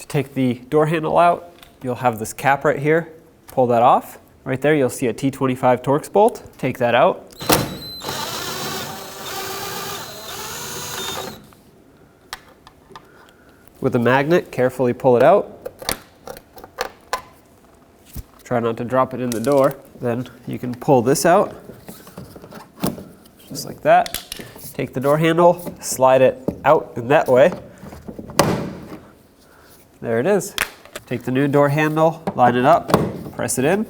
To take the door handle out, you'll have this cap right here. Pull that off. Right there you'll see a T25 Torx bolt. Take that out. With a magnet, carefully pull it out. Try not to drop it in the door. Then you can pull this out, just like that. Take the door handle, slide it out in that way. There it is. Take the new door handle, line it up, press it in,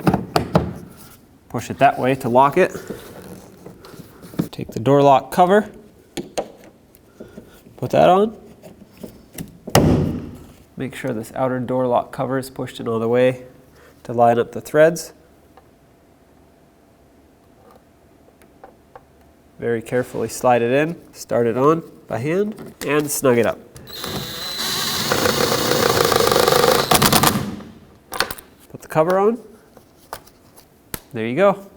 push it that way to lock it. Take the door lock cover, put that on. Make sure this outer door lock cover is pushed in all the way to line up the threads. Very carefully slide it in, start it on by hand, and snug it up. Put the cover on. There you go.